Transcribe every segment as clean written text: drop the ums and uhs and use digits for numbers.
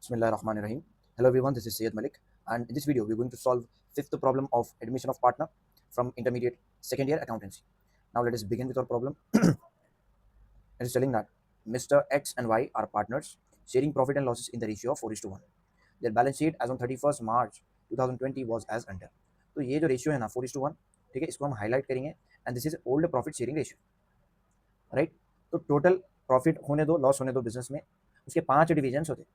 Bismillahirrahmanirrahim. Hello everyone, this is Syed Malik, and in this video we're going to solve fifth problem of admission of partner from intermediate second year accountancy. Now let us begin with our problem. It is telling that Mr. X and Y are partners sharing profit and losses in the ratio of 4:1. Their balance sheet as on 31st March 2020 was as under. तो ये जो ratio है ना 4:1, ठीक है, इसको हम highlight करेंगे and this is old profit sharing ratio, right. तो टोटल प्रॉफिट होने दो, लॉस होने दो बिजनेस में, उसके 5 डिविजन्स होते हैं.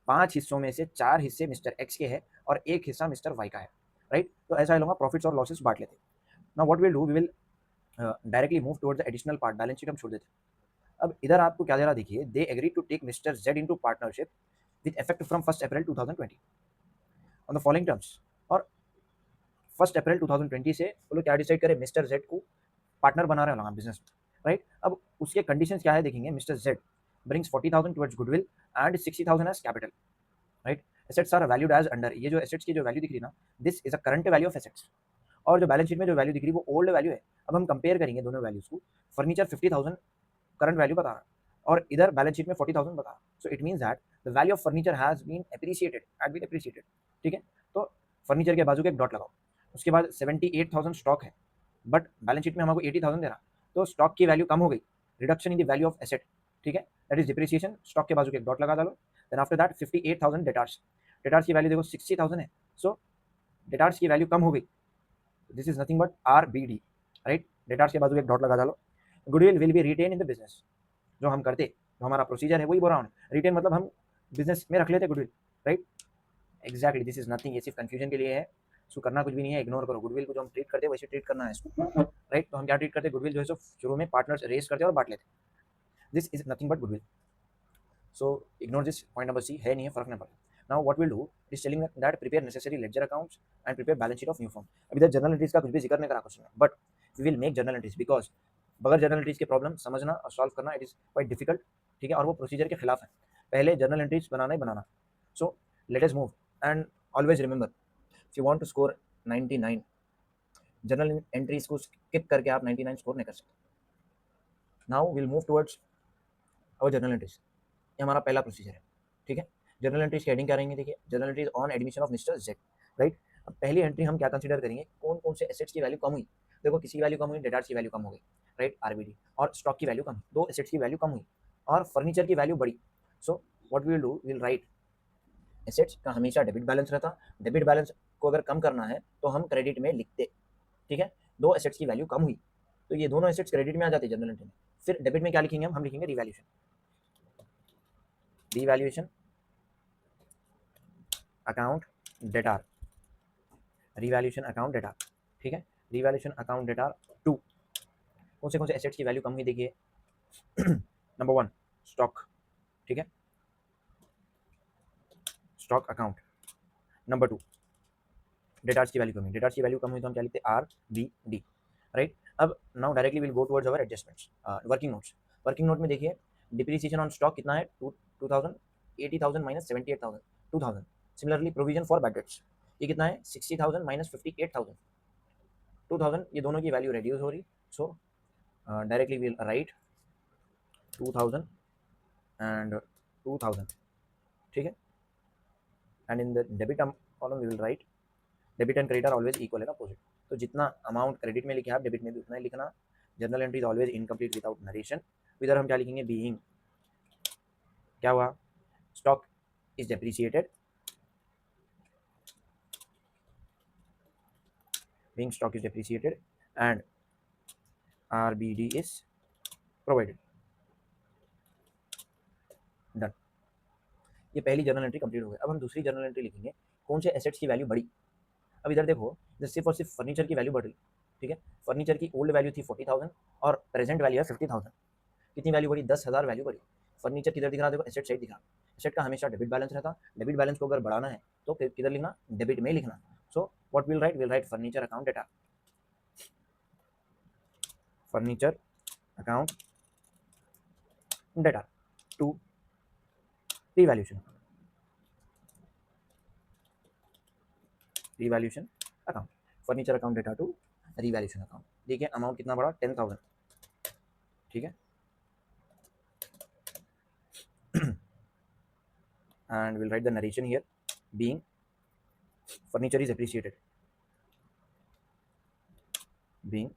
5 हिस्सों में से 4 हिस्से मिस्टर एक्स के हैं और 1 हिस्सा मिस्टर वाई का है, राइट. तो ऐसा लूंगा प्रॉफिट्स और लॉसेस बांट लेते हैं. Now what will do, we will directly move towards the additional part, balance sheet हम छोड़ देते हैं. अब इधर आपको क्या दे रहा देखिए, they agree to take mister Z into partnership with effect from 1 April 2020 on the following terms. और 1 अप्रैल 2020 से वो लोग क्या डिसाइड करें, मिस्टर जेड को पार्टनर बना रहे हैं बिजनेस में, राइट. अब उसके कंडीशंस क्या है देखेंगे. Mister Z brings 40,000 towards goodwill and 60,000 as capital, right. Assets are valued as under. ये जो assets की जो वैल्यू दिख रही है ना, this is a current value of assets. और जो बैलेंस शीट में जो वैल्यू दिख रही है वो ओल्ड वैल्यू है. अब हम कंपेयर करेंगे दोनों वैल्यूज को. फर्नीचर 50,000 करंट वैल्यू बता रहा है और इधर बैलेंस शीट में 40,000 बता रहा है. So it means that the value of furniture has been appreciated, ठीक है. तो फर्नीचर के बाजू के एक डॉट लगाओ. उसके बाद 78,000 स्टॉक है, बट बैलेंस शीट में हमको 80,000 दे रहा. तो स्टॉक की वैल्यू कम हो गई, reduction in the value of asset, ठीक है. That is depreciation. स्टॉक के बाजू के एक डॉट लगा डालो. Then after that 58,000 debtors. Debtors की वैल्यू देखो 60,000 है. सो डेटार्स की वैल्यू कम हो गई. This is nothing but RBD, right. Debtors के बाजू एक डॉट लगा डालो. Goodwill will be retain in the business. जो हम करते, जो हमारा प्रोसीजर है वही बोल रहा हूँ. रिटेन मतलब हम बिजनेस में रख लेते goodwill, right. Exactly, this is nothing. ये सिर्फ कंफ्यूजन के लिए है. इसको करना कुछ भी नहीं है, इग्नोर करो. गुडविल को जो हम ट्रीट करते हैं वैसे ट्रीट करना है इसको, राइट. तो हम क्या ट्रीट करते हैं, गुडविल जो है सो शुरू में पार्टनर्स रेस करते हैं और बांट लेते हैं. This is nothing but goodwill. So ignore this. Point number C है नहीं है, फर्क नहीं पड़ता. Now what we'll do is telling that prepare necessary ledger accounts and prepare balance sheet of new firm. अभी तक जर्नल एंट्रीज का कुछ भी जिक्र नहीं करा क्वेश्चन में, but we will make journal entries because बगैर जर्नल एंट्रीज के प्रॉब्लम समझना और सॉल्व करना इट इज क्वाइट डिफिकल्ट, ठीक है. और वो प्रोसीजर के खिलाफ है. पहले जर्नल एंट्रीज बनाना ही बनाना. So let us move and always remember, if you want to score 99, journal entries को स्किप करके आप 99 स्कोर नहीं कर सकते. Now will move towards our journal entries. ये हमारा पहला प्रोसीजर है, ठीक है. जर्नल एंट्रीज की हेडिंग क्या रहेंगे देखिए, journal entries on admission of mister Z, right. अब पहली एंट्री हम क्या कंसीडर करेंगे, कौन कौन से एसेट्स की वैल्यू कम हुई. देखो किसी की वैल्यू कम हुई, डेटार्स की वैल्यू कम हो गई, राइट, RBD. और स्टॉक की वैल्यू कम, दो एसेट्स की वैल्यू कम हुई और फर्नीचर की वैल्यू बढ़ी. So what we will do, will write assets का हमेशा डेबिट बैलेंस रहता. डेबिट बैलेंस को अगर कम करना है तो हम क्रेडिट में लिखते, ठीक है. दो एसेट्स की वैल्यू कम हुई तो ये दोनों एसेट्स क्रेडिट में आ जाते जनरल एंट्री में. फिर डेबिट में क्या लिखेंगे, हम लिखेंगे revaluation. Revaluation account debtor, revaluation account debtor, ठीक है. Revaluation account debtor 2. कौन से एसेट्स की वैल्यू कम हुई देखिए. नंबर 1 स्टॉक, ठीक है, स्टॉक अकाउंट. नंबर 2 डेटार्स की वैल्यू कम हुई. डेटार्स की वैल्यू कम हुई तो हम क्या लिखते हैं, RBD, राइट. अब now directly will go towards our adjustments. Working notes. Working note में देखिए डिप्रिसिएशन ऑन स्टॉक कितना है, 2000, 80,000 minus 78,000, 2000. Similarly provision for bad dates, ये कितना है, 60,000 माइनस 58,000, 2000. ये दोनों की वैल्यू रिड्यूस हो रही. So directly will write 2000 and 2000, ठीक है. And in the debit column we will write debit and credit are always equal है ना, अपोजिट. तो जितना अमाउंट क्रेडिट में लिखे आप डेबिट में भी उतना ही लिखना. Journal entry is always incomplete without narration. इधर हम क्या लिखेंगे, बीइंग क्या हुआ, stock is depreciated, being stock is depreciated and RBD is provided. Done. ये पहली जर्नल एंट्री कंप्लीट हो गई. अब हम दूसरी जर्नल एंट्री लिखेंगे, कौन से एसेट्स की वैल्यू बढ़ी. अब इधर देखो, सिर्फ और सिर्फ फर्नीचर की वैल्यू बढ़ रही, ठीक है. फर्नीचर की ओल्ड वैल्यू थी 40,000 और प्रेजेंट वैल्यू है 50,000. कितनी वैल्यू बढ़ी, 10,000 वैल्यू बढ़ी. फर्नीचर किधर दिख रहा, देखो एसेट साइड दिख रहा. एसेट का हमेशा डेबिट बैलेंस रहता. डेबिट बैलेंस को अगर बढ़ाना है तो किधर लिखना, डेबिट में लिखना. So what will write furniture account debtor, furniture account debtor to revaluation, revaluation account. Furniture account debtor to revaluation account. देखिए अमाउंट कितना बढ़ा, 10,000, ठीक है. and we'll write the narration here. Being furniture is appreciated, being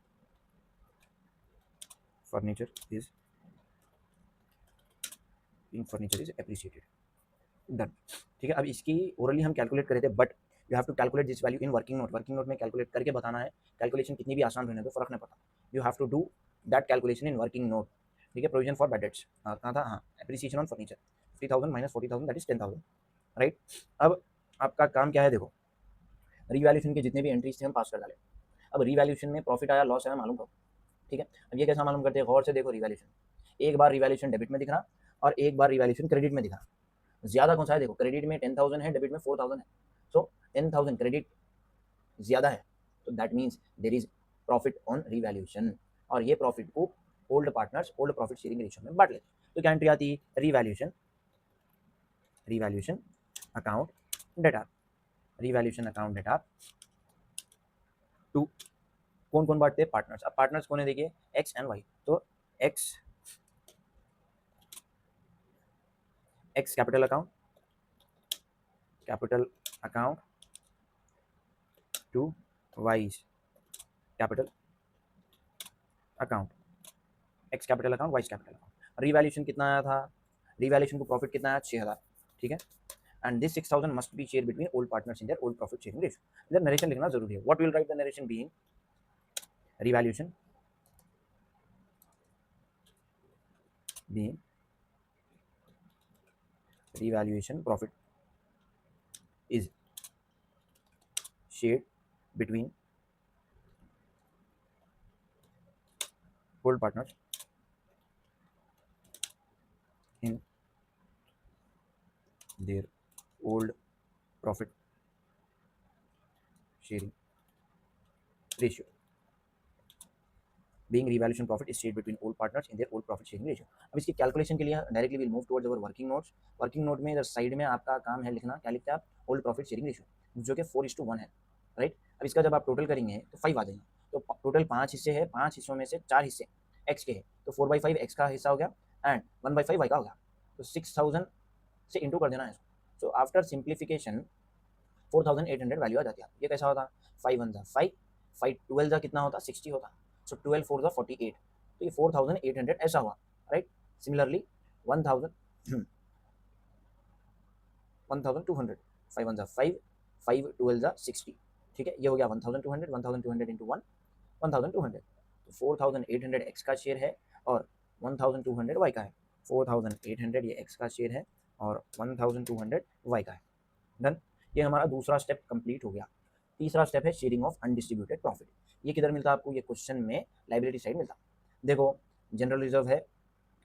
furniture is appreciated. Done. ठीक है, अब इसकी orally हम कैलकुलेट कर रहे थे, but you have to calculate this value in working note. Working note में कैलकुलेट करके बताना है। कैलकुलेशन कितनी भी आसान रहने दो, फर्क नहीं पड़ता। You have to do that calculation in working note. ठीक है, प्रोविजन फॉर बैड डेट्स कहाँ था, हाँ, appreciation on furniture 50,000 minus 40,000 that is 10,000, right. अब आपका काम क्या है, देखो रीवैल्यूशन के जितने भी एंट्रीज थे हम पास कर डाले। अब रीवैल्यूशन में प्रॉफिट आया लॉस आया मालूम करो। ठीक है, अब ये कैसा मालूम करते हैं, गौर से देखो। रीवैल्यूशन एक बार रीवैल्यूशन डेबिट में दिख रहा और एक बार रीवैल्यूशन क्रेडिट में दिख रहा। ज्यादा कौन सा है, देखो क्रेडिट में 10,000 है, डेबिट में 4,000 है। सो 10,000 क्रेडिट ज्यादा है, तो that means there is profit on revaluation. और ये प्रॉफिट को old partners old profit sharing ratio में बांट लेते। तो क्या एंट्री आती है, revaluation account debtor, revaluation account debtor to कौन कौन बांटते हैं, पार्टनर्स। अब पार्टनर्स कौन है, देखिए एक्स एंड वाई। तो X capital account to Y capital account, X capital account Y capital account. Revaluation कितना आया था, रीवैल्यूशन को प्रॉफिट कितना आया, 6,000। ठीक है, and this 6,000 must be share between old partners in their old profit sharing ratio. इधर नरेशन लिखना जरूरी है। What will write the narration, being revaluation profit is shared between old partners in their old profit sharing ratio. Being revaluation profit is shared between old partners in their old profit sharing ratio. अब इसकी calculation के लिए directly will move towards our working notes. Working note में इधर side में आपका काम है लिखना, क्या लिखते हैं आप, ओल्ड प्रॉफिट शेयरिंग रेशियो, जो कि 4:1 है, राइट। अब इसका जब आप टोटल करेंगे तो 5 आ जाएंगे। तो टोटल 5 हिस्से है, 5 हिस्सों में से 4 हिस्से एक्स के हैं, तो 4/5 एक्स का हिस्सा हो गया एंड 1/5 वाई का हो गया। तो 6,000 से इंटू कर देना है। सो आफ्टर सिंप्लीफिकेशन 4,800 वैल्यू आ जाती है। ये कैसा होता, 5 1 5, 5 12 जा कितना होता, 60 होता। सो 12 4 जा 48, तो ये 4,800 ऐसा हुआ, राइट। सिमिलरली 1,000 1,200, 5 1 जा 5, 5 12 जा 60। ठीक है, ये हो गया 1,200, 1,200 इंटू 1 1,200। तो 4,800 एक्स का शेयर है और 1,200 वाई का है। 4,800 ये एक्स का शेयर है और 1,200 वाई का है। डन, ये हमारा दूसरा स्टेप कंप्लीट हो गया। तीसरा स्टेप है शेयरिंग ऑफ अनडिस्ट्रीब्यूटेड प्रॉफिट। ये किधर मिलता है आपको, ये क्वेश्चन में लाइबिलिटी साइड मिलता। देखो जनरल रिजर्व है,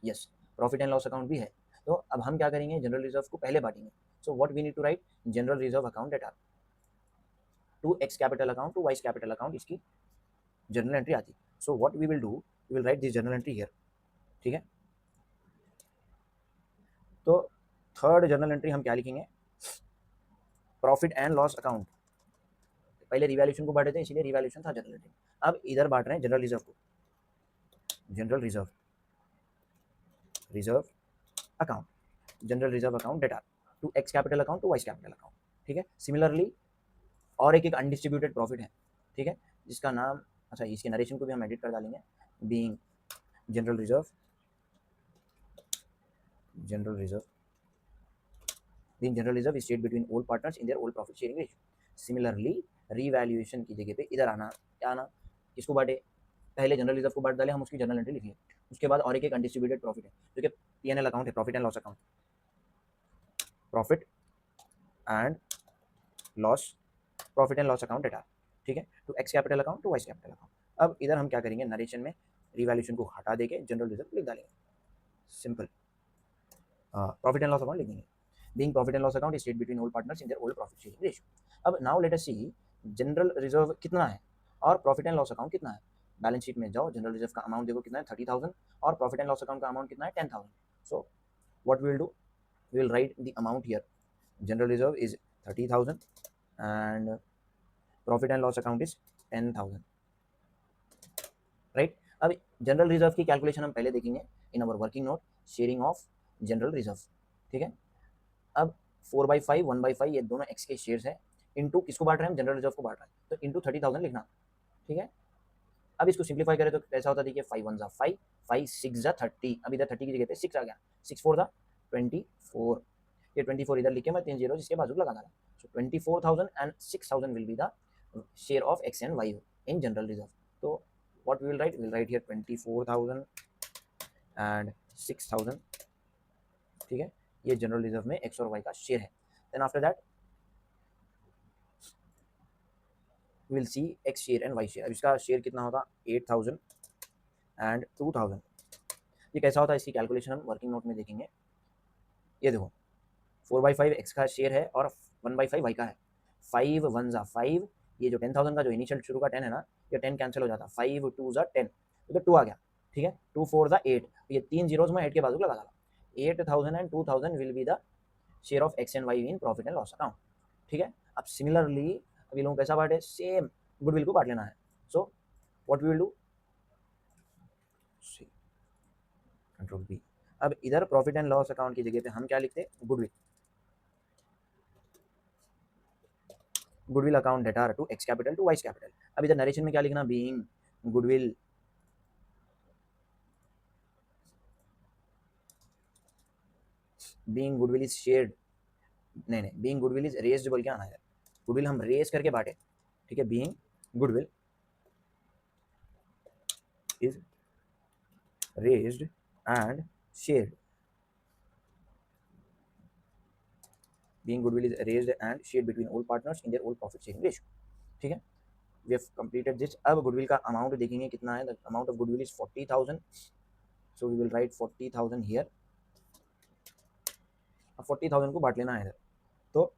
yes, profit and loss account भी है। तो अब हम क्या करेंगे, जनरल रिजर्व को पहले बांटेंगे। So what we need to write, general reserve account debtor to X capital account to Y capital account, इसकी जर्नल एंट्री आती। So what we will do, we will write this journal entry here. ठीक है, तो third journal entry हम क्या लिखेंगे, profit and loss account. पहले revaluation को बांटे थे, इसीलिए रिवैल्यूशन था जनरल एंट्री। अब इधर बांट रहे हैं जनरल रिजर्व को, general reserve account, general reserve account debtor to X capital account to Y capital account. ठीक है, सिमिलरली और एक अनडिस्ट्रीब्यूटेड प्रॉफिट है। ठीक है, जिसका नाम, अच्छा इसके नरेशन को भी हम एडिट कर डालेंगे, being general reserve being general reserve is shared between all partners in their all profit sharing ratio. Similarly revaluation की जगह पे इधर आना, क्या आना, किसको बांटे, पहले जनरल रिजर्व को बांट डाले हम, उसकी जनरल एंट्री लिखिए। उसके बाद और एक अनडिस्ट्रीब्यूटेड प्रॉफिट है जो कि पीएनएल अकाउंट है, profit and loss account, profit and loss account debtor. ठीक है, to X capital account to Y capital account. अब इधर हम क्या करेंगे, नरेशन में रिवैल्यूशन को हटा देके जनरल रिजर्व लिख डालेंगे, simple. Profit and loss account लिख देंगे, being profit and loss account is shared between all partners in their all profit sharing ratio. अब now let us see general reserve कितना है और प्रॉफिट एंड लॉस अकाउंट कितना है। Balance sheet में जाओ, जनरल रिजर्व का अमाउंट देखो कितना है, 30,000, और प्रॉफिट एंड लॉस अकाउंट का अमाउंट कितना है, 10,000। So what we will do, we will write the amount here, general reserve is 30,000 and profit and loss account is 10,000, right. अब जनरल रिजर्व की कैलकुलेशन हम पहले देखेंगे in our working note, sharing of general reserve. ठीक है, अब 4/5 1/5 ये दोनों एक्स के शेयर्स है, इंटू किसको बांट रहे हैं हम, जनरल रिजर्व को बांट रहे हैं, तो इंटू 30,000 लिखना, ठीक है। अब इसको सिंप्लीफाई करें तो कैसा होता है, देखिए 5 1 5, 5 6 30, अब इधर 30 की जगह पे 6 आ गया, 6 4 24, ये 24 इधर लिखे मैं 3 जीरो जिसके बाजू लगा डाला, so 24,000 and 6,000 will be the share of X and Y in general reserve. तो what we will write, will write here 24,000 and 6,000, ठीक है, ये जनरल रिजर्व में एक्स और वाई का शेयर है। Then after that will see X share and Y share. अब इसका शेयर कितना होगा, 8,000 एंड 2,000। ये कैसा होता है, इसकी कैलकुलेशन हम वर्किंग नोट में देखेंगे। ये देखो 4/5 एक्स का शेयर है और 1/5 वाई का है, 5 1 5, ये जो 10,000 का जो इनिशियल शुरू का 10 है ना, ये 10 कैंसिल हो जाता, 5 2 10, तो 2 आ गया, ठीक है, 2 4 8, ये 3 जीरोज में 8 के बाजू लगा डाला, 8,000 and 2,000 will be the share of X and Y in profit and loss account, ठीक है। अब सिमिलरली अभी लोगों कैसा बांटे, सेम गुडविल को बांट लेना है, so what we will do, control B. अब इधर प्रॉफिट एंड लॉस अकाउंट की जगह पे हम क्या लिखते हैं, goodwill, goodwill account debtor to X capital to Y's capital. अब इधर नरेशन में क्या लिखना, being goodwill being goodwill is shared, नहीं बीइंग गुडविल इज रेज्ड बोल के आना है, गुडविल हम रेज करके बांटे, ठीक है, being goodwill is raised and shared, being goodwill is raised and shared between all partners in their all profit sharing ratio, ठीक है। We have completed this. अब गुडविल का अमाउंट देखेंगे कितना है, the amount of goodwill is 40,000, so we will write 40,000 here. अब 40,000 को बांट लेना है इधर, तो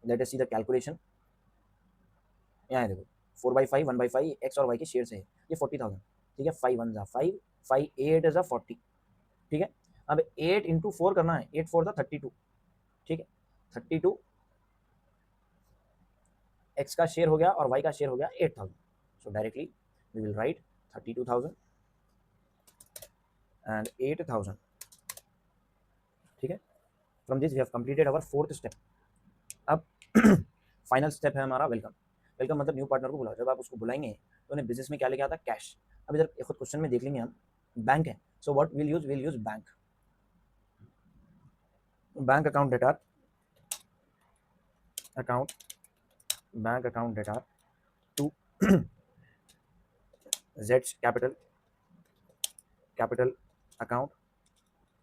let us see the calculation. यहाँ देखो 4/5 1/5 एक्स और वाई के शेयर से है, ये 40,000, ठीक है, 5 1 5, 5 8 40, ठीक है। अब 8 इंटू 4 करना है, 8 4 32, ठीक है, 32 एक्स का शेयर हो गया और वाई का शेयर हो गया 8,000, so directly we will write 32,000 and 8,000, ठीक है। From this we have completed our fourth step. अब फाइनल स्टेप है हमारा वेलकम। वेलकम मतलब न्यू पार्टनर को बुलाओ, जब आप उसको बुलाएंगे तो उन्हें बिजनेस में क्या लेके आता है, कैश। अब इधर खुद क्वेश्चन में देख लेंगे हम, बैंक है, so what will use bank, bank account debtor, account bank account debtor to जेड्स कैपिटल अकाउंट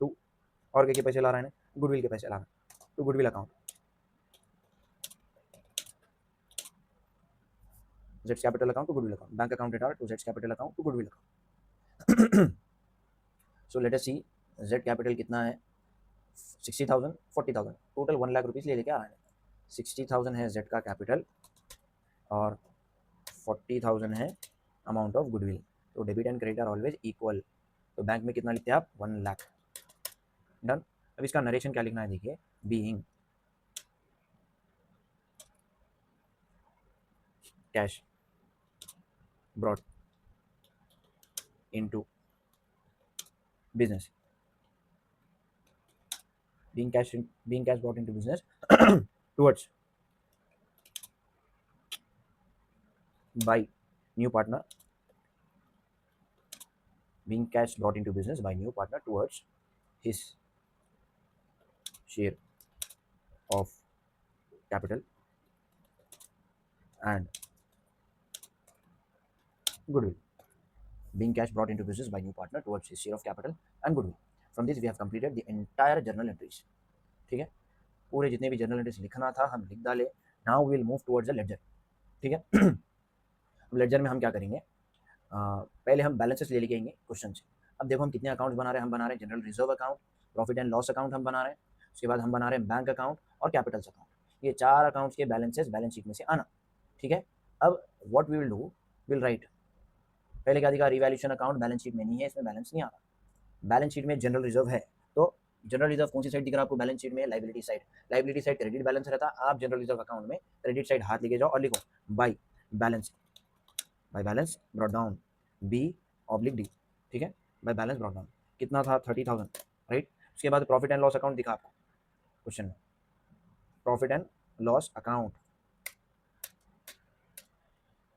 टू, और के पैसे ला रहे हैं, गुडविल के पैसे ला रहे हैं, to goodwill account, Jades capital account to goodwill account, bank account debtor to जेड्स capital account to goodwill account. So let us C Z capital कितना है, 60,000 40,000, टोटल 1 लाख रुपीज़ ले लेके आ रहे हैं। 60,000 है जेड का कैपिटल और 40,000 है अमाउंट ऑफ गुडविल, तो debit and credit are always equal, तो बैंक में कितना लिखते हैं आप, 1 लाख, डन। अब इसका नरेशन क्या लिखना है, देखिए, being cash brought into business, being cash brought into business towards by new partner, being cash brought into business by new partner towards his share of capital and goodwill, being cash brought into business by new partner towards his share of capital and goodwill. From this we have completed the entire journal entries, ठीक है, पूरे जितने भी journal entries लिखना था हम लिख डाले। Now we will move towards the ledger, ठीक है। अब लेडजर में हम क्या करेंगे, पहले हम बैलेंसेस ले लेके आएंगे क्वेश्चन से। अब देखो हम कितने अकाउंट्स बना रहे हैं, हम बना रहे हैं general reserve account, profit and loss account हम बना रहे हैं, उसके बाद हम बना रहे हैं बैंक अकाउंट और कैपिटल्स अकाउंट। ये 4 अकाउंट्स के बैलेंसेस बैलेंस शीट में से आना, ठीक है। अब what we will do, will write, पहले क्या दिखा, रिवैल्यूएशन अकाउंट बैलेंस शीट में नहीं है, इसमें बैलेंस नहीं आ रहा, बैलेंस शीट में जनरल रिजर्व है, तो जनरल रिजर्व कौन सी साइड दिख रहा है आपको, बैलेंस शीट में liability side, liability side credit balance रहता है, आप जनरल रिजर्व अकाउंट में क्रेडिट साइड हाथ लेके जाओ और लिखो by balance brought down B oblique D, ठीक है, बाय बैलेंस ब्रॉट डाउन। कितना था 30,000, राइट। उसके बाद प्रॉफिट एंड लॉस अकाउंट दिखा आपको क्वेश्चन में, profit and loss account,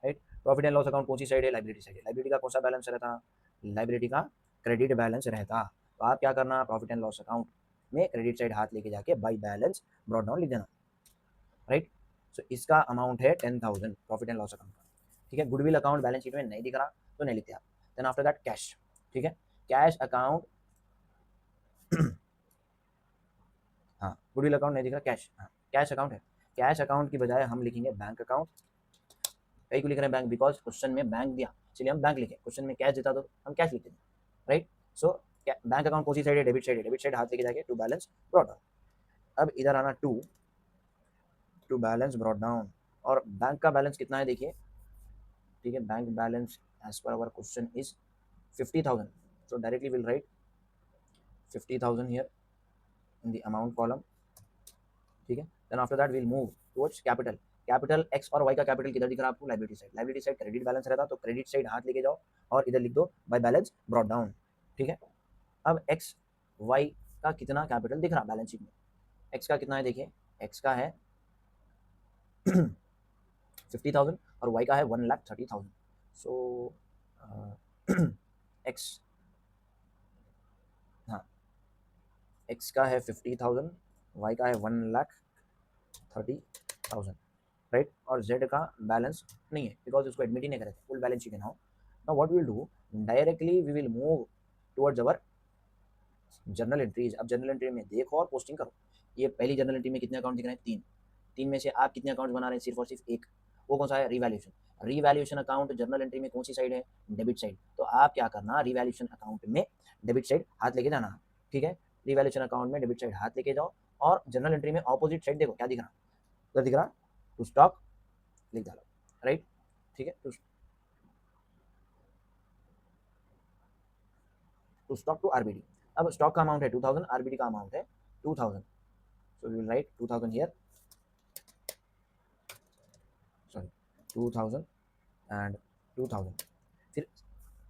right. Profit and loss account कौन सी साइड है, लाइबिलिटी साइड है। लाइबिलिटी का कौन सा बैलेंस रहता, लाइबिलिटी का क्रेडिट बैलेंस रहता। तो आप क्या करना, प्रॉफिट एंड लॉस अकाउंट में क्रेडिट साइड हाथ लेके जाके बाई बैलेंस ब्रॉट डाउन लिख देना, राइट। सो इसका अमाउंट है 10,000 प्रॉफिट एंड लॉस अकाउंट का, ठीक है। गुडविल अकाउंट बैलेंस शीट में नहीं दिख रहा तो नहीं लिखते आप। देन आफ्टर दैट कैश, ठीक है, कैश अकाउंट हाँ गुडविल अकाउंट नहीं दिख रहा, कैश, हाँ कैश अकाउंट है। कैश अकाउंट की बजाय हम लिखेंगे बैंक अकाउंट। कई को लिख रहे हैं बैंक, बिकॉज क्वेश्चन में बैंक दिया इसलिए हम बैंक लिखे, क्वेश्चन में कैश देता तो हम कैश लिखते थे, राइट। सो बैंक अकाउंट कौन सी साइड है, डेबिट साइड है। डेबिट साइड हाथ लेके जाके टू बैलेंस ब्रॉट डाउन। अब इधर आना टू बैलेंस ब्रॉट डाउन, और बैंक का बैलेंस कितना है देखिए, ठीक है। Bank balance as per our question is 50,000, so directly we'll write 50,000 here in the amount column, ठीक है। then after that we'll move towards capital। Capital x और वाई का कैपिटल किधर दिख रहा है आपको, liability side. Liability side credit balance रहता तो क्रेडिट साइड हाथ लेके जाओ और इधर लिख दो बाय बैलेंस ब्रॉट डाउन, ठीक है। अब एक्स वाई का कितना कैपिटल दिख रहा बैलेंस शीट में, एक्स का कितना है देखिए, एक्स का है 50,000 और वाई का है 1,30,000। सो एक्स, हाँ एक्स का है 50,000, वाई का है 1,30,000, राइट। और जेड का बैलेंस नहीं है बिकॉज उसको एडमिट ही नहीं करे थे, फुल बैलेंस शीट है now. Now what we will do, directly we will move towards our journal entries. अब जर्नल एंट्री में देखो और पोस्टिंग करो। ये पहली जर्नल एंट्री में कितने अकाउंट दिख रहे हैं, तीन। तीन में से आप कितने अकाउंट बना रहे हैं, सिर्फ और सिर्फ एक। वो कौन सा है, revaluation. Revaluation account journal entry में कौन सी साइड है, डेबिट साइड। तो आप क्या करना, रिवैल्यूएशन अकाउंट में डेबिट साइड हाथ लेके जाना, ठीक है। रिवैल्यूएशन अकाउंट में डेबिट साइड हाथ लेके जाओ और जर्नल एंट्री में ऑपोजिट साइड देखो क्या दिख रहा, उधर दिख रहा टू स्टॉक लिख डालो, राइट, ठीक है। To stock to RBD. अब स्टॉक का अमाउंट है 2,000, आरबीडी का अमाउंट है 2,000, so we will write 2,000 here, sorry 2,000 and 2,000। फिर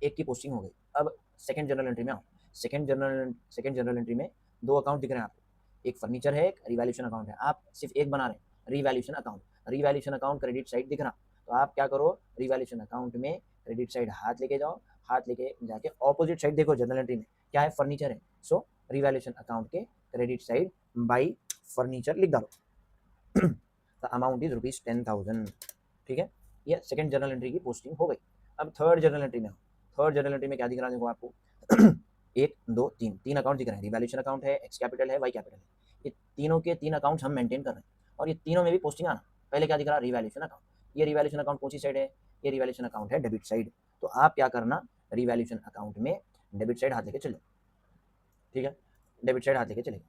एक की पोस्टिंग हो गई। अब सेकंड जर्नल एंट्री में आओ। सेकंड जर्नल एंट्री में दो अकाउंट दिख रहे हैं आपको, एक फर्नीचर है, एक रिवैल्यूएशन अकाउंट है। आप सिर्फ एक बना रहे हैं, revaluation account. Revaluation account credit side दिख रहा, तो आप क्या करो, रिवैल्यूएशन अकाउंट में क्रेडिट साइड हाथ लेके जाओ, हाथ लेके जाके ऑपोजिट साइड देखो जर्नल एंट्री में क्या है, फर्नीचर है। सो रिवैल्यूएशन अकाउंट के क्रेडिट साइड बाई फर्नीचर लिख डालो। द अमाउंट इज ₹10,000, ठीक है। ये सेकंड जर्नल एंट्री की पोस्टिंग हो गई। अब थर्ड जर्नल एंट्री में, थर्ड जर्नल एंट्री में क्या दिख रहा है देखो आपको, एक दो तीन, तीन अकाउंट दिख रहे हैं। रिवैल्यूएशन अकाउंट है, एक्स कैपिटल है, वाई कैपिटल है। ये तीनों के तीन अकाउंट्स हम मेंटेन कर रहे हैं और ये तीनों में भी पोस्टिंग आना। पहले क्या दिख रहा है, रिवैल्यूएशन अकाउंट। ये रिवैल्यूएशन अकाउंट कौन सी साइड है, ये रिवैल्यूएशन अकाउंट है डेबिट साइड। तो आप क्या करना, रिवैल्यूएशन अकाउंट में डेबिट साइड हाथ लेके चले, ठीक है, डेबिट साइड हाथ लेके चलेगा।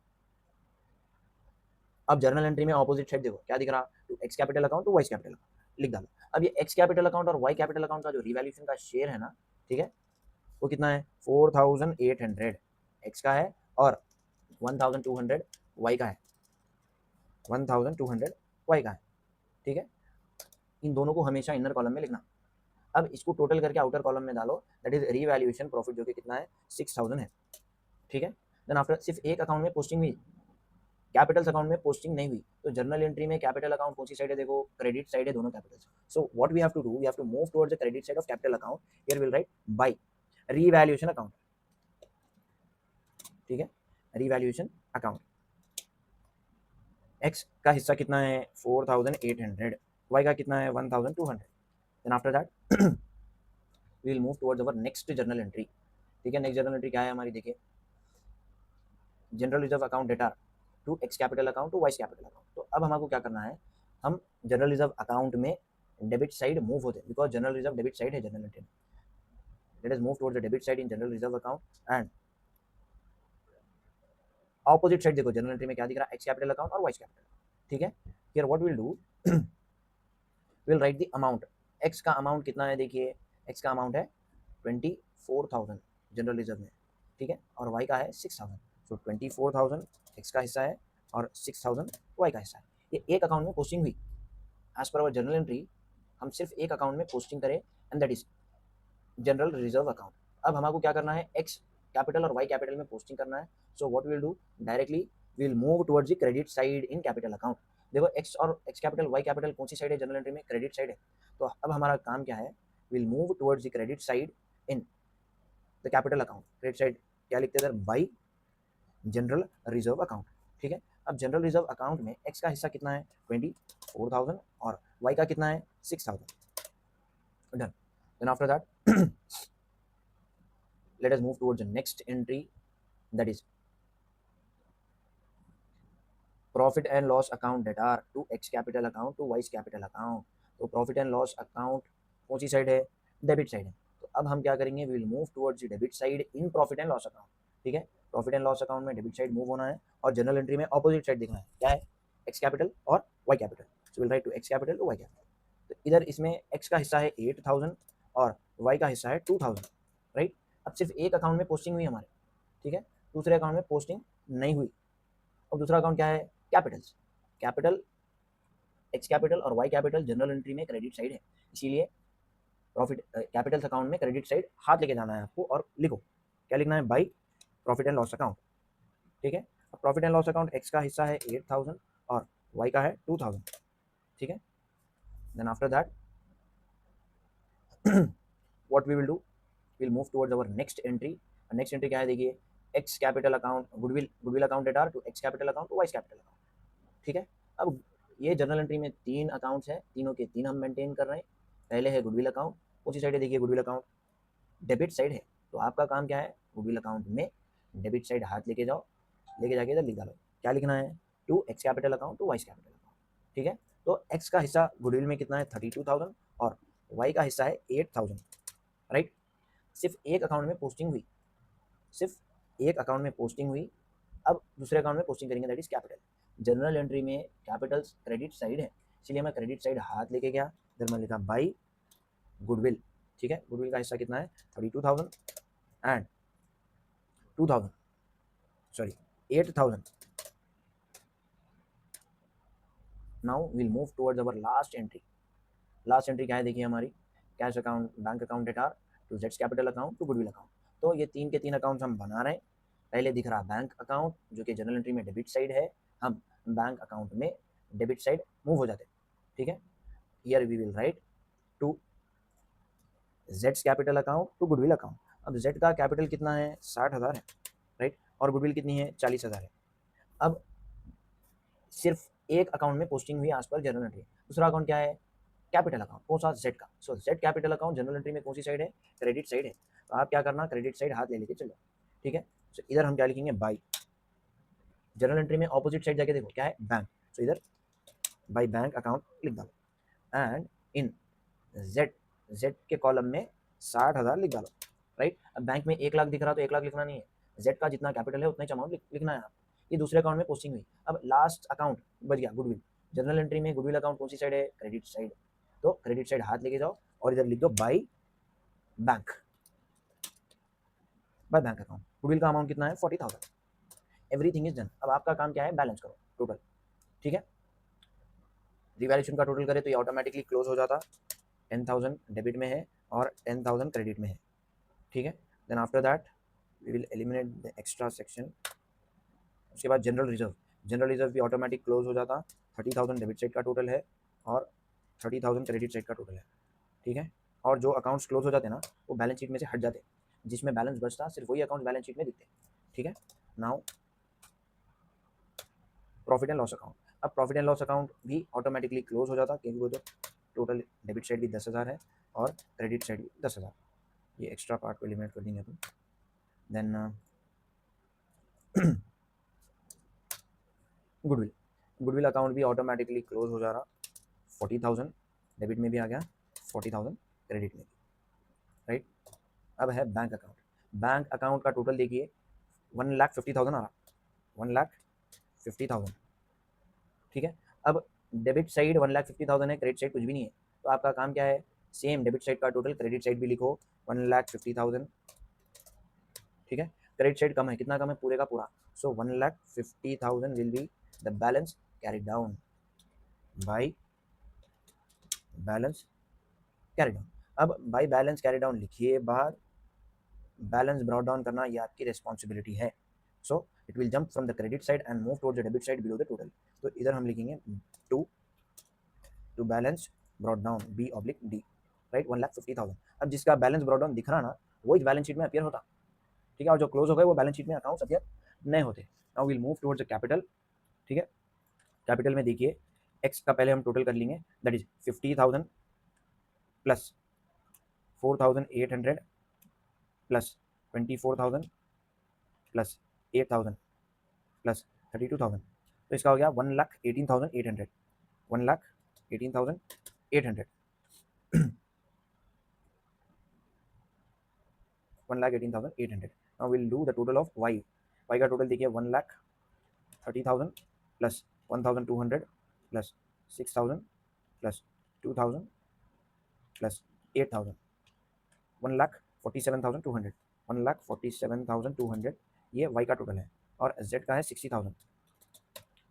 अब जर्नल एंट्री में ऑपोजिट साइड देखो क्या दिख रहा, to X capital account to Y capital account लिख डालो। अब ये एक्स कैपिटल अकाउंट और वाई कैपिटल अकाउंट का जो रिवैल्यूएशन का शेयर है ना, ठीक है, वो कितना है 4,800 एक्स का है और 1,200 वाई का है, 1,200 वाई का है, ठीक है। इन दोनों को हमेशा इनर कॉलम में लिखना। अब इसको टोटल करके आउटर कॉलम में डालो, दैट इज रिवैल्यूएशन प्रॉफिट जो कि कितना है 6,000 है, ठीक है। देन आफ्टर सिर्फ एक अकाउंट में पोस्टिंग हुई, कैपिटल्स अकाउंट में पोस्टिंग नहीं हुई, तो जर्नल एंट्री में कैपिटल अकाउंट कौन सी साइड है देखो, क्रेडिट साइड है दोनों capitals. So what we have to do, we have to move towards the credit side of capital account. Here will write by revaluation account, ठीक है, revaluation account. X का हिस्सा कितना है 4,800, वाई का कितना है 1,200। Then after that we will move towards our next journal entry, ठीक है। नेक्स्ट जर्नल एंट्री क्या है हमारी, देखिए general reserve account debtor to X capital account to Y capital account. तो अब हमको क्या करना है, हम जनरल रिजर्व अकाउंट में डेबिट साइड मूव होते हैं, because general reserve debit side है जनरल एंट्री में। Let us move towards the debit side in general reserve account and opposite side देखो जनरल एंट्री में क्या दिख रहा है, एक्स कैपिटल अकाउंट और वाई कैपिटल, ठीक है। Here what will do, will write the amount. X का अमाउंट कितना है देखिए, एक्स का अमाउंट है 24,000 जनरल रिजर्व में, ठीक है, और वाई का है 6,000। सो 24,000 एक्स का हिस्सा है और 6,000 वाई का हिस्सा है। ये एक अकाउंट में पोस्टिंग हुई एज पर अवर जनरल एंट्री, हम सिर्फ एक अकाउंट में पोस्टिंग करें and that is general reserve account. अब हमको क्या करना है, एक्स कैपिटल और वाई कैपिटल में पोस्टिंग करना है. So what we will do, directly we will move towards the credit side in capital account. देखो एक्स और एक्स कैपिटल वाई कैपिटल कौन सी साइड है जनरल एंट्री में, क्रेडिट साइड है. तो अब हमारा काम क्या है, will move towards the credit side in the capital account. Credit side क्या लिखते हैं बाई जनरल रिजर्व अकाउंट. ठीक है, अब जनरल रिजर्व अकाउंट में एक्स का हिस्सा कितना है 24,000 और वाई का कितना है 6,000. Done. Then after that let us move towards the next entry, that is profit and loss account that are to x capital account to y's capital account. तो प्रॉफिट एंड लॉस अकाउंट कौन सी side है, debit side है. तो अब हम क्या करेंगे, we will move towards debit side in profit and loss account. ठीक है, प्रॉफिट एंड लॉस अकाउंट में डेबिट साइड मूव होना है और जनरल एंट्री में ऑपोजिट साइड देखना है, क्या है एक्स कैपिटल और Y capital. So will write to X capital to Y capital. तो इधर इसमें एक्स का हिस्सा है 8,000 और वाई का हिस्सा है 2,000. राइट, अब सिर्फ एक अकाउंट में पोस्टिंग हुई हमारे. ठीक है, दूसरे अकाउंट में पोस्टिंग नहीं हुई. अब दूसरा अकाउंट क्या है, कैपिटल्स. कैपिटल एक्स कैपिटल और वाई कैपिटल जनरल एंट्री में क्रेडिट साइड है, इसीलिए प्रॉफिट कैपिटल्स अकाउंट में क्रेडिट साइड हाथ लेके जाना है आपको और लिखो क्या लिखना है, by profit and loss account. ठीक है, अब profit and loss account x का हिस्सा है 8,000 और वाई का है 2,000. ठीक है, then after that what we will do, will move towards our next entry. Next entry क्या है, देखिए X capital account goodwill account debtor to X capital account to Y's capital account. ठीक है, अब ये जनरल एंट्री में 3 accounts हैं, तीनों के 3 हम मेंटेन कर रहे हैं. पहले है गुडविल अकाउंट, उसी साइड है देखिए गुडविल अकाउंट डेबिट साइड है. तो आपका काम क्या है, गुडविल अकाउंट में डेबिट साइड हाथ लेके जाओ, लेके जाके इधर लिख डालो क्या लिखना है, to X capital account to Y's capital account. ठीक है, तो एक्स का हिस्सा गुडविल में कितना है 32,000 और वाई का हिस्सा है 8,000. राइट, सिर्फ एक अकाउंट में पोस्टिंग हुई, सिर्फ एक अकाउंट में पोस्टिंग हुई. अब दूसरे अकाउंट में पोस्टिंग करेंगे, that is capital. General entry में कैपिटल्स क्रेडिट साइड है, इसलिए मैं क्रेडिट साइड हाथ लेके गया, इधर मैं लिखा बाई गुडविल. ठीक है, गुडविल का हिस्सा कितना है 32,000 and 2,000 sorry 8,000. Now will move towards our last entry. Last entry क्या है, देखिए हमारी cash account bank account debtor to जेड्स capital account to goodwill account. तो ये 3 के 3 अकाउंट्स हम बना रहे हैं. पहले दिख रहा बैंक अकाउंट जो कि जनरल एंट्री में डेबिट साइड है, हम बैंक अकाउंट में डेबिट साइड मूव हो जाते हैं. ठीक है, here we will write to जेड्स capital account to goodwill account. अब जेड का कैपिटल कितना है 60,000 है. राइट, और गुडविल कितनी है 40,000 है. अब सिर्फ एक अकाउंट में पोस्टिंग हुई आज पर जनरल एंट्री. दूसरा अकाउंट क्या है, कैपिटल अकाउंट, कौन सा जेड का. So Z capital account general entry में कौन सी साइड है, क्रेडिट साइड है. तो आप क्या करना, क्रेडिट साइड हाथ ले लेके चलो. ठीक है, सो इधर हम क्या लिखेंगे, बाई. जनरल एंट्री में ऑपोजिट साइड जाके देखो क्या है, बैंक. सो इधर बाई बैंक अकाउंट लिख डालो एंड इन जेड, जेड के कॉलम में 60,000 लिख डालो. राइट, अब बैंक में 1 लाख दिख रहा तो 1 लाख लिखना नहीं है, जेड का जितना कैपिटल है उतना ही अमाउंट लिखना है आपको. ये दूसरे अकाउंट में पोस्टिंग हुई. अब लास्ट अकाउंट बच गया गुडविल. जनरल एंट्री में गुडविल अकाउंट कौन सी साइड है, क्रेडिट साइड. तो क्रेडिट साइड हाथ लेके जाओ और इधर लिख दो by bank, by bank account. Goodwill का अमाउंट कितना है 40,000. Everything is done. अब आपका काम क्या है, बैलेंस करो टोटल. ठीक है, रिवैल्यूएशन का टोटल करें तो ये ऑटोमेटिकली क्लोज हो जाता. 10,000 डेबिट में है और 10,000 क्रेडिट में है. ठीक है, then after that we will eliminate the extra section. उसके बाद जनरल रिजर्व, जनरल रिजर्व भी ऑटोमेटिक क्लोज हो जाता. 30,000 डेबिट साइड का टोटल है और 30,000 क्रेडिट साइड का टोटल है. ठीक है, और जो अकाउंट्स क्लोज हो जाते हैं ना वो बैलेंस शीट में से हट जाते, जिसमें बैलेंस बचता सिर्फ वही अकाउंट बैलेंस शीट में दिखते. ठीक है, now profit and loss account. अब प्रॉफिट एंड लॉस अकाउंट भी ऑटोमेटिकली क्लोज हो जाता क्योंकि वो तो टोटल डेबिट साइड भी 10,000 है और क्रेडिट साइड भी 10,000. ये एक्स्ट्रा पार्ट को एलिमिनेट कर देंगे अपन. देन गुडविल, गुडविल अकाउंट भी ऑटोमेटिकली क्लोज हो जा रहा. 40,000 डेबिट में भी आ गया, 40,000 क्रेडिट में भी. राइट, अब है बैंक अकाउंट. बैंक अकाउंट का टोटल देखिए 1,50,000 आ रहा, 1,50,000. ठीक है, अब डेबिट साइड 1,50,000 है, क्रेडिट साइड कुछ भी नहीं है. तो आपका काम क्या है, सेम डेबिट साइड का टोटल क्रेडिट साइड भी लिखो 1,50,000. ठीक है, क्रेडिट साइड कम है, कितना कम है, पूरे का पूरा. सो 1,50,000 will be the balance carry down by balance carry down. अब बाई बैलेंस कैरी डाउन लिखिए बाहर, बैलेंस ब्रॉट डाउन करना ये आपकी रिस्पॉन्सिबिलिटी है. So it will jump from the credit side and move towards the debit side below the total. तो इधर हम लिखेंगे to balance brought down B oblique D, right, 1,50,000. अब जिसका बैलेंस ब्रॉट डाउन दिख रहा ना वो इस बैलेंस शीट में अपीयर होता, ठीक है, और जो क्लोज हो गए वो बैलेंस शीट में अकाउंट्स अपीयर नहीं होते. Now will move towards the capital. ठीक है, कैपिटल में देखिए एक्स का पहले हम टोटल कर लेंगे, that is 50,000 plus 4,800 plus 24,000 plus 8,000 plus 32,000. तो इसका हो गया 1,18,800. 1,18,800. 1,18,800. Now we'll do the total of y. Y का टोटल देखिए 1,30,000 प्लस 1,200 प्लस 6,000 प्लस 2,000 प्लस 8,000. 1,47,200. 1,47,200 ये y का टोटल है और z का है 60,000.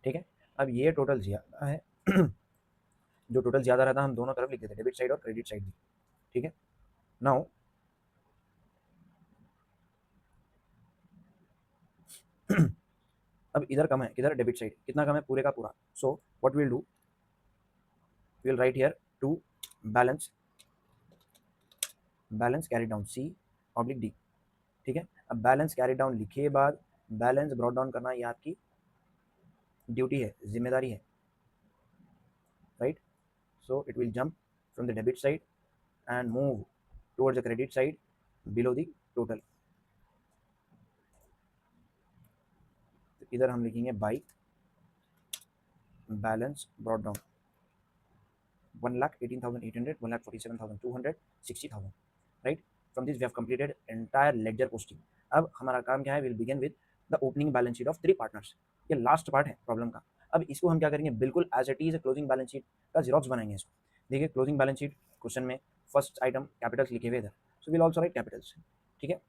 ठीक है, अब ये टोटल ज़्यादा है. जो टोटल ज़्यादा रहता हम दोनों तरफ लिख देते, डेबिट साइड और क्रेडिट साइड भी. ठीक है, नाउ अब इधर कम है, किधर, डेबिट साइड. कितना कम है, पूरे का पूरा. So what will do, will write here to balance carry down C oblique D. ठीक है, अब बैलेंस कैरी डाउन लिखे बाद बैलेंस ब्रॉट डाउन करना ये आपकी ड्यूटी है, जिम्मेदारी है, right. So it will jump from the debit side and move towards the credit side below the total. इधर हम लिखेंगे by balance brought down 1,18,800, 1,47,200, 60,000, right. From this we have completed entire ledger posting. अब हमारा काम क्या है, will begin with the opening balance sheet of 3 partners. ये last part है प्रॉब्लम का. अब इसको हम क्या करेंगे, बिल्कुल as it is closing balance sheet का जीरोक्स बनाएंगे इसको. देखिए क्लोजिंग बैलेंस शीट क्वेश्चन में फर्स्ट आइटम कैपिटल्स लिखे हुए इधर, so will also right Capitals. ठीक है,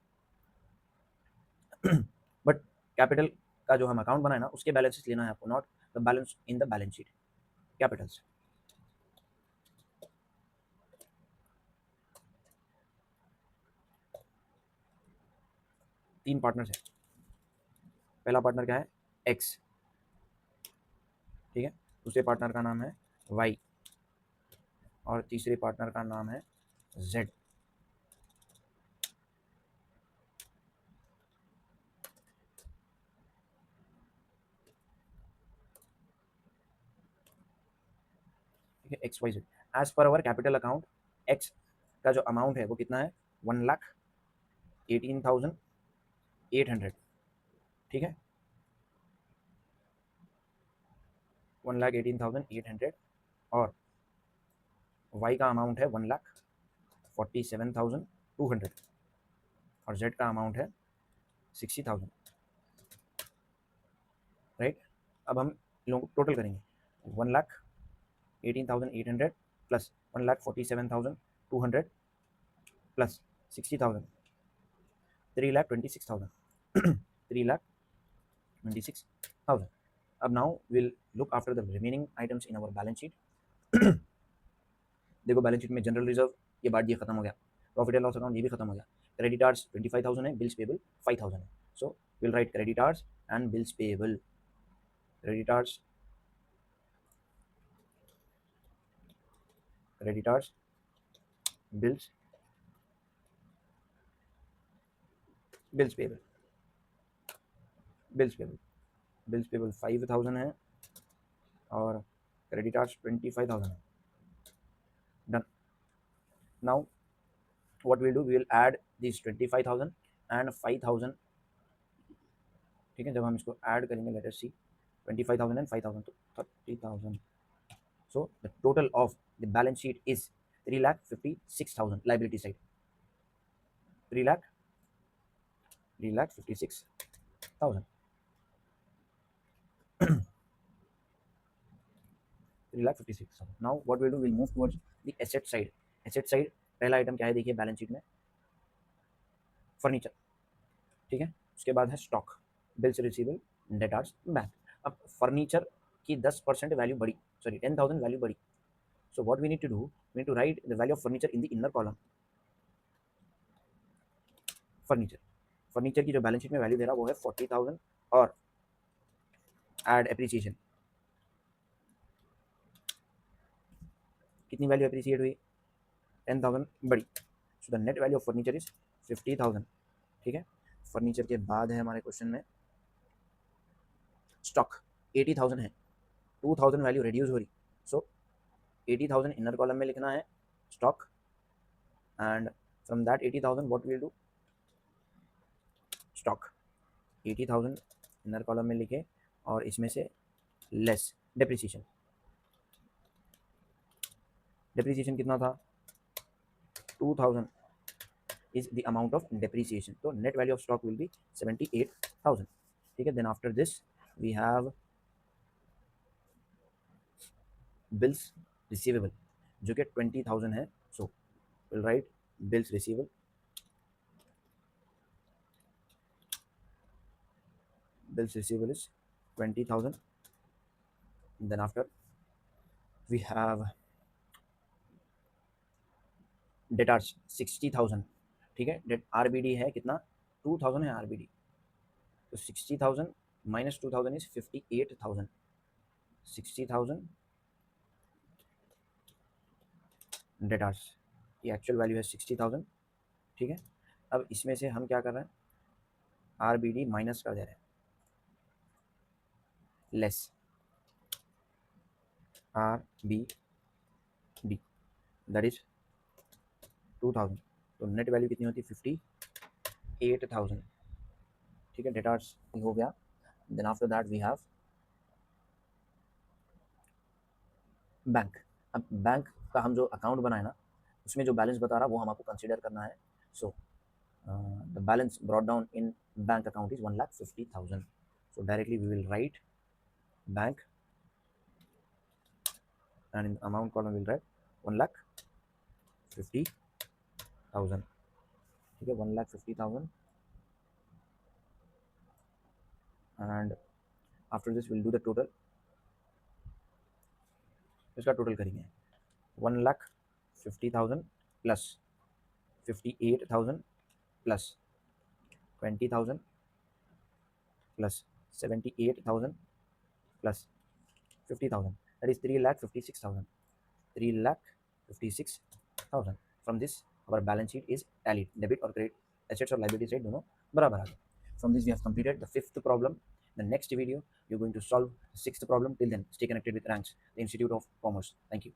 बट कैपिटल का जो हम अकाउंट बनाए ना उसके बैलेंसेस लेना है आपको, not the balance in the balance sheet. Capitals 3 partners है. पहला पार्टनर क्या है, एक्स. ठीक है, दूसरे पार्टनर का नाम है वाई और तीसरे पार्टनर का नाम है जेड. ठीक है, x Y Z. As per अवर कैपिटल अकाउंट एक्स का जो अमाउंट है वो कितना है, 1,18,800. ठीक है, 1,18,800 और वाई का अमाउंट है 1,47,200 और जेड का अमाउंट है 60,000, राइट. अब हम लोग टोटल करेंगे 1,18,800 प्लस 1,47,200 प्लस 60,000, 3,26,000. 3,26,000. अब now will look after the remaining items in our balance sheet. देखो बैलेंस शीट में जनरल रिजर्व ये बात ये खत्म हो गया, प्रॉफिट एंड लॉस अकाउंट ये भी खत्म हो गया. क्रेडिटार्स 25,000 है, बिल्स पेबल 5,000 है. So will write creditors and bills payable. Creditors bills payable. Bills payable 5,000 है और क्रेडिटार्स 25,000 है. Done. Now what we'll do, we will add these 25,000 and 5,000. ठीक है, जब हम इसको ऐड करेंगे लेट अस सी 25,000 and 5,000 तो 30,000. so the total of the balance sheet is 3,56,000 liability side. 3,56,000. 3,56,000. now what we'll do, we'll move towards the asset side. पहला item क्या है देखिए बैलेंस शीट में, फर्नीचर. ठीक है, उसके बाद है stock, bills receivable, debtors, bank. अब फर्नीचर की 10% वैल्यू बढ़ी, सॉरी 10,000 वैल्यू बढ़ी. So what we need to do, we need to write the value of furniture in the inner column. Furniture, furniture की जो बैलेंस शीट में value दे रहा वो है 40,000 और एड एप्रिसिएशन, कितनी वैल्यू एप्रिसिएट हुई, 10,000 बढ़ी, so the net value of furniture is 50,000। ठीक है, फर्नीचर के बाद है हमारे क्वेश्चन में स्टॉक, 80,000 है, 2,000 वैल्यू रिड्यूस हो रही, सो 80,000 इनर कॉलम में लिखना है stock, and from that 80,000 what will do, stock 80,000 inner column में लिखे और इसमें से लेस डेप्रिसिएशन, डेप्रिसिएशन कितना था 2,000 is the amount of depreciation, so net value of stock will be 78,000। ठीक है, then after this we have bills receivable जो कि 20,000 है, so we'll write bills receivable, bills receivable is 20,000, then after we have debtors 60,000। ठीक है, date RBD है कितना 2,000 है आरबीडी, तो 60,000 माइनस 2,000 इज 58,000, 60,000 डेटार्स, ये एक्चुअल वैल्यू है 60,000। ठीक है, अब इसमें से हम क्या कर रहे हैं, आर बी डी माइनस कर दे रहे हैं, less R B D that is 2,000, तो नेट वैल्यू कितनी होती है 58,000। ठीक है, डेटार्स हो गया, then after that we have bank. अब बैंक का हम जो अकाउंट बनाए ना उसमें जो बैलेंस बता रहा वो हम आपको कंसिडर करना है, so the balance brought down in bank account is 1,50,000, so directly we will write bank and in the amount column we'll write 1,50,000। ठीक है, 1,50,000 and after this we'll do the total, इसका टोटल करेंगे 1,50,000 plus 58,000 plus 20,000 plus 78,000 plus 50,000, that is 3,56,000, 3,56,000। From this our balance sheet is tallied, debit or credit, assets और liabilities side दोनों बराबर आ गए। From this we have completed the fifth problem। The next video you're going to solve the sixth problem। Till then stay connected with Ranks, the Institute of Commerce। Thank you।